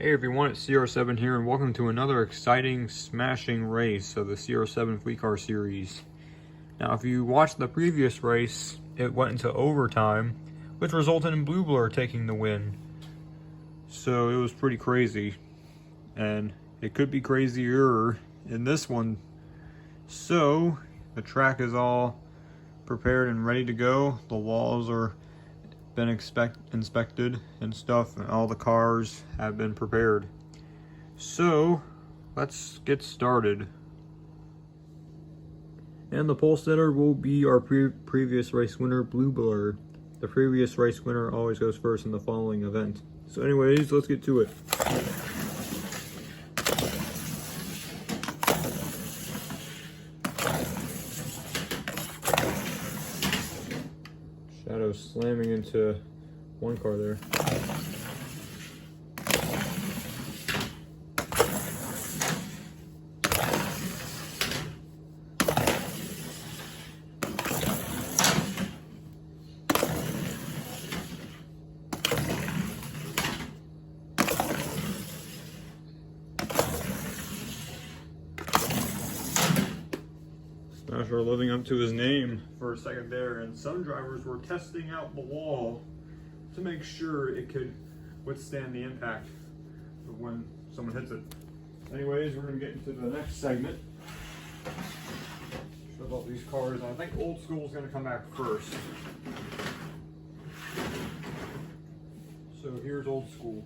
Hey everyone, it's CR7 here and welcome to another exciting, smashing race of the CR7 Fleet Car Series. Now if you watched the previous race, it went into overtime, which resulted in Blue Blur taking the win. So it was pretty crazy, and it could be crazier in this one. So the track is all prepared and ready to go. The walls are been inspected and stuff, and all the cars have been prepared. So let's get started. And the pole setter will be our previous race winner, Blue Blur. The previous race winner always goes first in the following event. So anyways, let's get to it. Shadow slamming into one car there. Smasher living up to his name for a second there, and some drivers were testing out the wall to make sure it could withstand the impact of when someone hits it. Anyways, we're going to get into the next segment. Show about these cars. I think Old School is going to come back first. So here's Old School.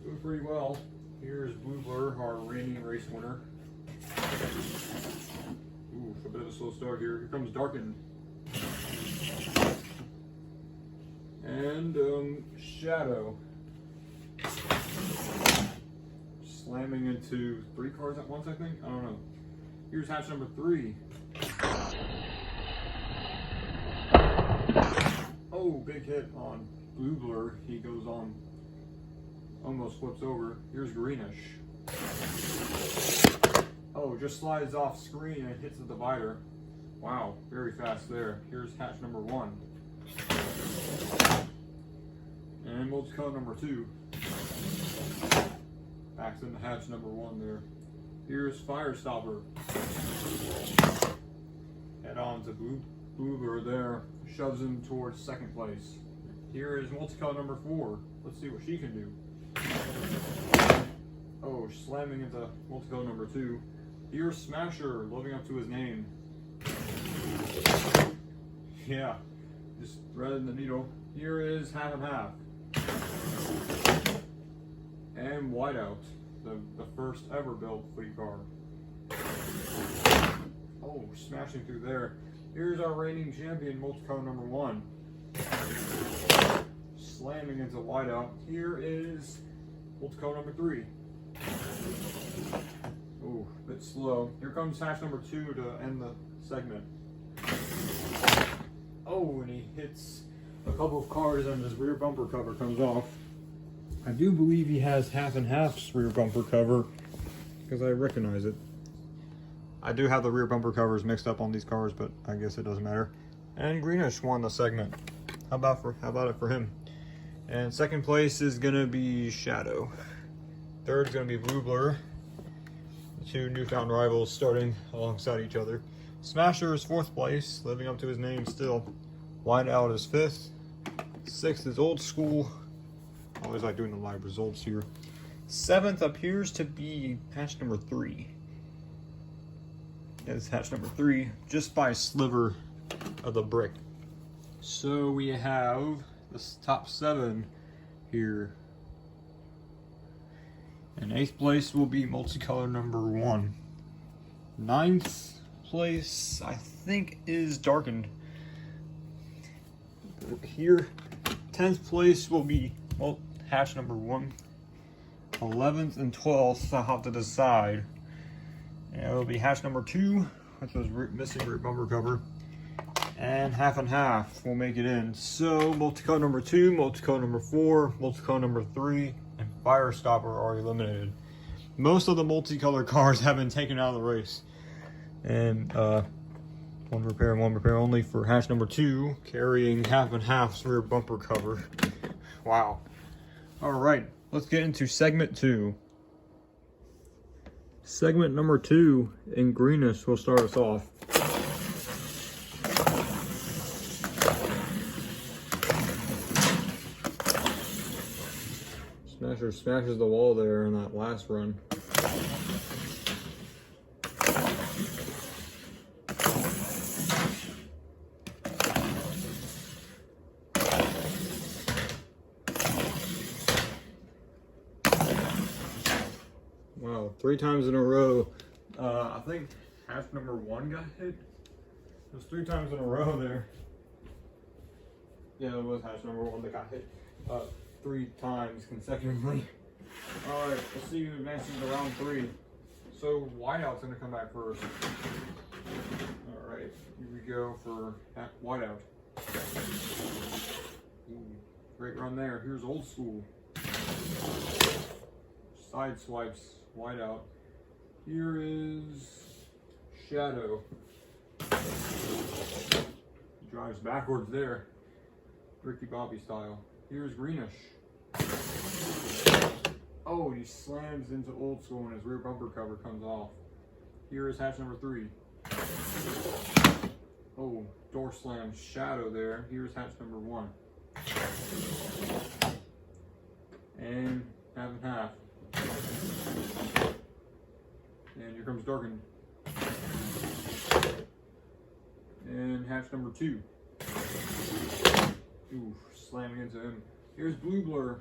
Doing pretty well. Here's Blue Blur, our reigning race winner. Ooh, a bit of a slow start here. Here comes Darkened. And Shadow. Slamming into 3 cars at once, I think? I don't know. Here's hatch number 3. Oh, big hit on Blue Blur. He goes on, almost flips over. Here's Greenish. Oh, just slides off screen and hits the divider. Wow, very fast there. Here's hatch number 1. And multicolor number 2. Backs into hatch number 1 there. Here's Firestopper. Head on to Blue Blur there. Shoves him towards second place. Here is multicolor number 4. Let's see what she can do. Oh, slamming into multicolor number 2. Here's Smasher, living up to his name. Yeah, just threading the needle. Here is Half and Half. And Whiteout, the first ever built fleet car. Oh, smashing through there. Here's our reigning champion, multicolor number 1. Slamming into Whiteout. Here is multicolor number 3. Ooh, a bit slow. Here comes hatch number 2 to end the segment. Oh, and he hits a couple of cars and his rear bumper cover comes off. I do believe he has Half and Half's rear bumper cover because I recognize it. I do have the rear bumper covers mixed up on these cars, but I guess it doesn't matter. And Greenish won the segment. How about it for him? And second place is gonna be Shadow. Third's gonna be Blue Blur. The 2 newfound rivals starting alongside each other. Smasher is 4th place, living up to his name still. Whiteout is 5th. 6th is Old School. I always like doing the live results here. 7th appears to be hatch number 3. Yeah, this is hatch number 3, just by a sliver of the brick. So we have this top 7 here. And 8th place will be multicolor number 1. 9th place, I think, is Darkened. Here, 10th place will be hatch number 1. 11th and 12th, I'll have to decide. And it'll be hatch number 2, which was missing rear bumper cover. And Half and Half will make it in. So, multicolor number 2, multicolor number 4, multicolor number 3, and Firestopper are eliminated. Most of the multicolor cars have been taken out of the race. And one repair only for hatch number 2, carrying Half and Half's rear bumper cover. Wow. All right, let's get into segment 2. Segment number 2 in greenish will start us off. Smasher smashes the wall there in that last run. Wow, 3 times in a row. I think hatch number 1 got hit. It was 3 times in a row there. Yeah, it was hatch number 1 that got hit 3 times consecutively. All right, let's see who advances to round 3. So whiteout's gonna come back first. All right, here we go for whiteout. Ooh, great run there. Here's old school. Side swipes whiteout. Here is shadow. Drives backwards there. Ricky Bobby style. Here's greenish. Oh, he slams into old school and his rear bumper cover comes off. Here is hatch number 3. Oh, door slam shadow there. Here's hatch number 1. And half and half. And here comes darkened. And hatch number 2. Ooh, slamming into him. Here's blue blur.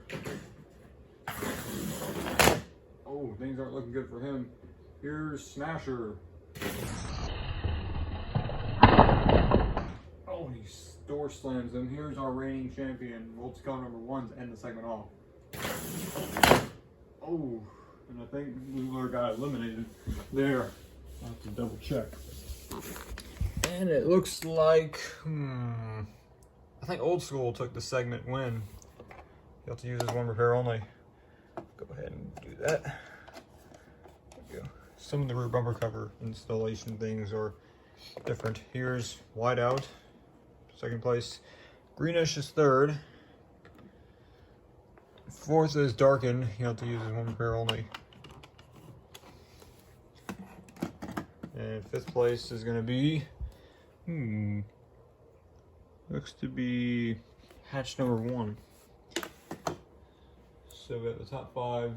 Oh, things aren't looking good for him. Here's smasher. Oh, he door slams him. Here's our reigning champion, multi-color number 1 to end the segment off. Oh, and I think blue blur got eliminated there. I'll have to double check. And it looks like, I think old school took the segment win. You have to use this 1 repair only. Go ahead and do that. There we go. Some of the rear bumper cover installation things are different. Here's whiteout, 2nd place. Greenish is 3rd. 4th is darkened. You have to use this 1 repair only. And 5th place is going to be, looks to be hatch number 1. So we got the top 5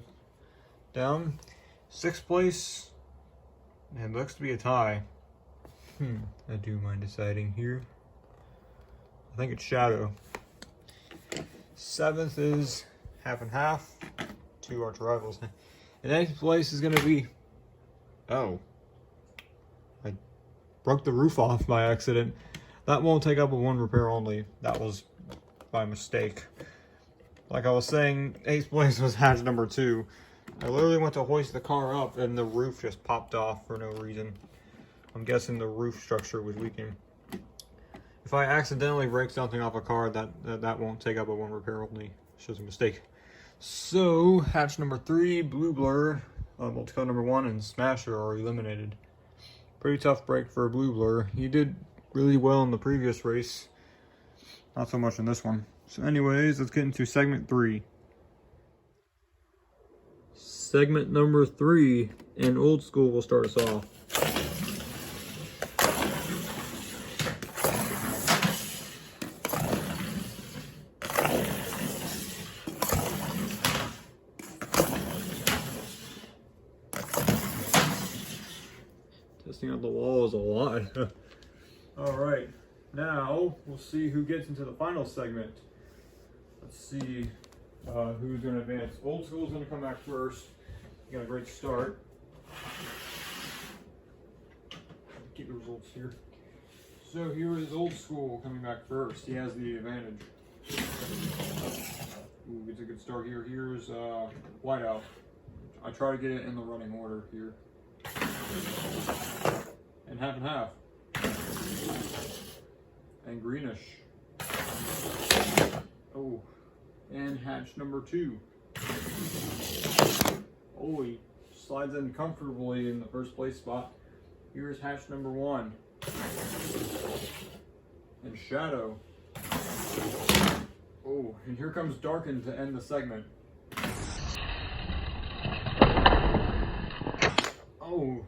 down. 6th place, and looks to be a tie. I do mind deciding here. I think it's shadow. 7th is half and half. 2 arch rivals. And 8th place is going to be, oh, I broke the roof off by accident. That won't take up a 1 repair only. That was by mistake. Like I was saying, 8th place was hatch number 2. I literally went to hoist the car up and the roof just popped off for no reason. I'm guessing the roof structure was weakened. If I accidentally break something off a car, that won't take up a 1 repair only. It's just a mistake. So, hatch number 3, blue blur, multi-color number 1, and smasher are eliminated. Pretty tough break for blue blur. He did really well in the previous race. Not so much in this one. So anyways, let's get into segment 3. Segment number 3, and old school will start us off. Testing out the wall is a lot. All right, now we'll see who gets into the final segment. Let's see who's going to advance. Old school's going to come back first. You got a great start. Keep the results here. So here is old school coming back first. He has the advantage. Ooh, gets a good start here. Here's whiteout. I try to get it in the running order here. And half and half. And greenish. Oh, and hatch number 2. Oh, he slides in comfortably in the 1st place spot. Here's hatch number 1. And shadow. Oh, and here comes darkened to end the segment. Oh,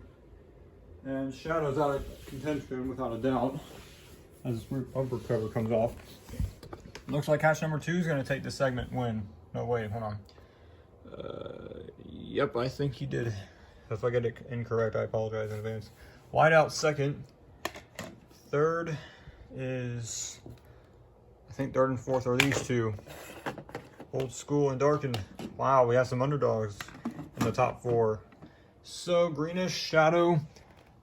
and Shadow's out of contention without a doubt as this rear bumper cover comes off. Looks like hatch number 2 is going to take the segment win. No, wait, hold on. Yep, I think he did. If I get it incorrect, I apologize in advance. Whiteout second. Third is, I think third and fourth are these two. Old School and Darkened. Wow, we have some underdogs in the top 4. So Greenish, Shadow,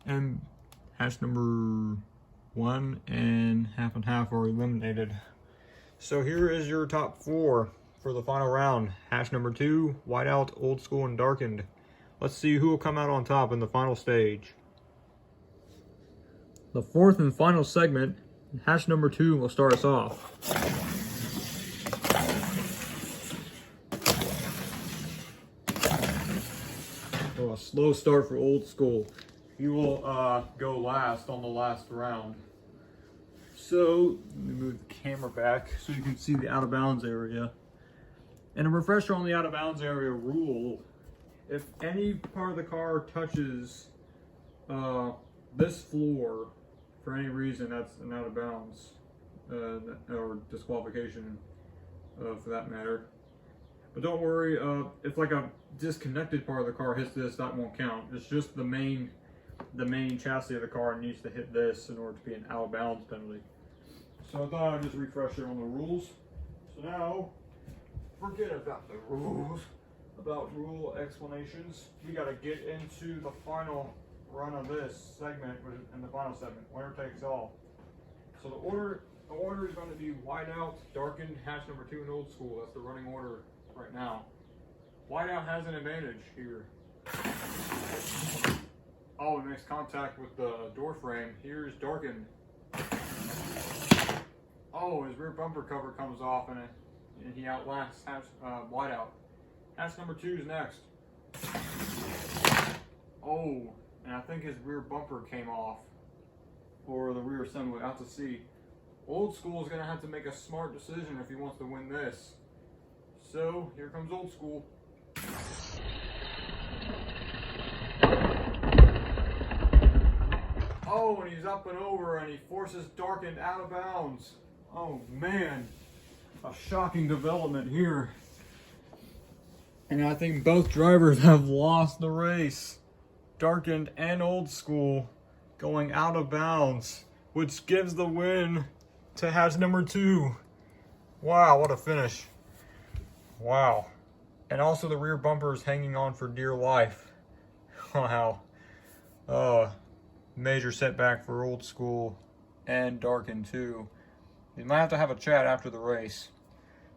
and hatch number 1 and half are eliminated. So here is your top 4 for the final round. Hatch number 2, Whiteout, Old School, and Darkened. Let's see who will come out on top in the final stage. The 4th and final segment, hatch number 2 will start us off. So a slow start for Old School. He will go last on the last round. So let me move the camera back so you can see the out of bounds area. And a refresher on the out of bounds area rule: if any part of the car touches this floor for any reason, that's an out of bounds or disqualification for that matter. But don't worry, if like a disconnected part of the car hits this, that won't count. It's just the main chassis of the car needs to hit this in order to be an out of bounds penalty. So I thought I'd just refresh you on the rules. So now, forget about the rules, about rule explanations. We got to get into the final run of this segment, in the final segment. Winner takes all. So the order is going to be Whiteout, Darkened, hatch number 2, and Old School. That's the running order right now. Whiteout has an advantage here. Oh, it makes contact with the door frame. Here's Darkened. Oh, his rear bumper cover comes off and he outlasts Whiteout. Hatch number 2 is next. Oh, and I think his rear bumper came off, or the rear assembly, out to sea. Old School is going to have to make a smart decision if he wants to win this. So, here comes Old School. Oh, and he's up and over, and he forces Darkened out of bounds. Oh man, a shocking development here. And I think both drivers have lost the race. Darkened and Old School going out of bounds, which gives the win to hatch number 2. Wow, what a finish. Wow. And also the rear bumper is hanging on for dear life. Wow. Major setback for Old School and Darkened too. We might have to have a chat after the race.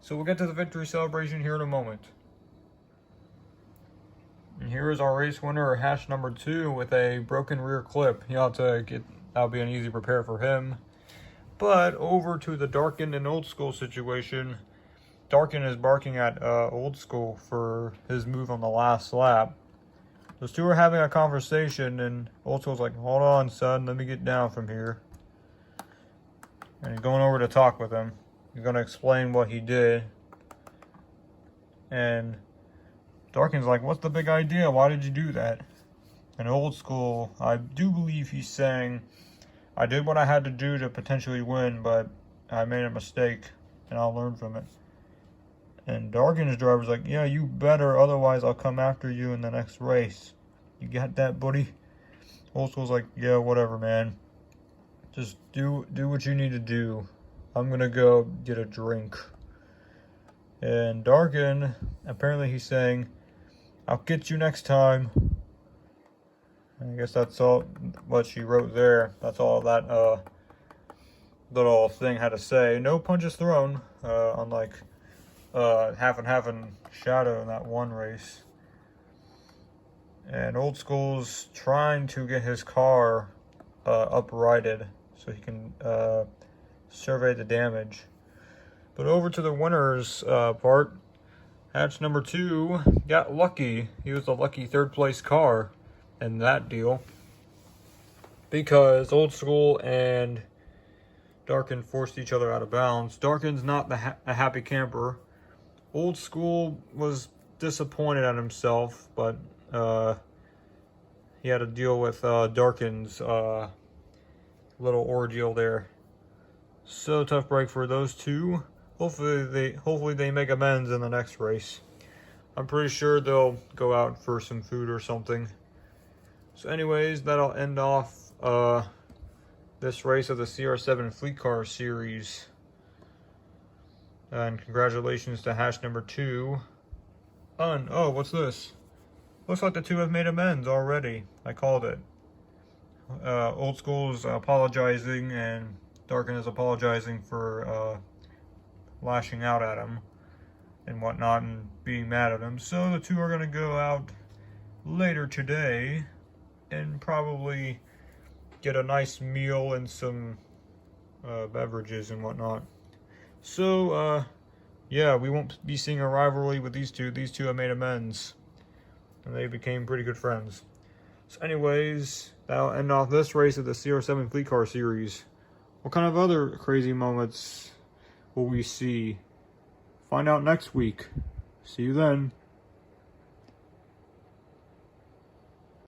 So we'll get to the victory celebration here in a moment. And here is our race winner, hatch number 2, with a broken rear clip. That'll be an easy repair for him. But over to the Darkened and Old School situation. Darkened is barking at Old School for his move on the last lap. Those two are having a conversation, and Old School's like, "Hold on, son, let me get down from here." And he's going over to talk with him. He's going to explain what he did. And Darkened's like, "What's the big idea? Why did you do that?" And Old School, I do believe he's saying, "I did what I had to do to potentially win, but I made a mistake, and I'll learn from it." And Darkened's driver's like, "Yeah, you better, otherwise I'll come after you in the next race. You got that, buddy?" Old School's like, "Yeah, whatever, man. Just do what you need to do. I'm gonna go get a drink." And Darkened, apparently he's saying, "I'll get you next time." I guess that's all what she wrote there. That's all that little thing had to say. No punches thrown, unlike half and Shadow in that one race. And Old School's trying to get his car uprighted so he can survey the damage. But over to the winners part. Hatch number 2 got lucky. He was the lucky third place car in that deal, because Old School and Darkened forced each other out of bounds. Darkened's not a happy camper. Old School was disappointed at himself, but he had to deal with Darkin's little ordeal there. So tough break for those two. Hopefully they make amends in the next race. I'm pretty sure they'll go out for some food or something. So anyways, that'll end off this race of the CR7 Fleet Car Series. And congratulations to hatch number 2. Oh, what's this? Looks like the two have made amends already. I called it. Old School's apologizing, and Darkin is apologizing for lashing out at him and whatnot and being mad at him. So the two are going to go out later today and probably get a nice meal and some beverages and whatnot. So, yeah, we won't be seeing a rivalry with these two. These two have made amends, and they became pretty good friends. So anyways, that'll end off this race of the CR7 Fleet Car Series. What kind of other crazy moments will we see? Find out next week. See you then.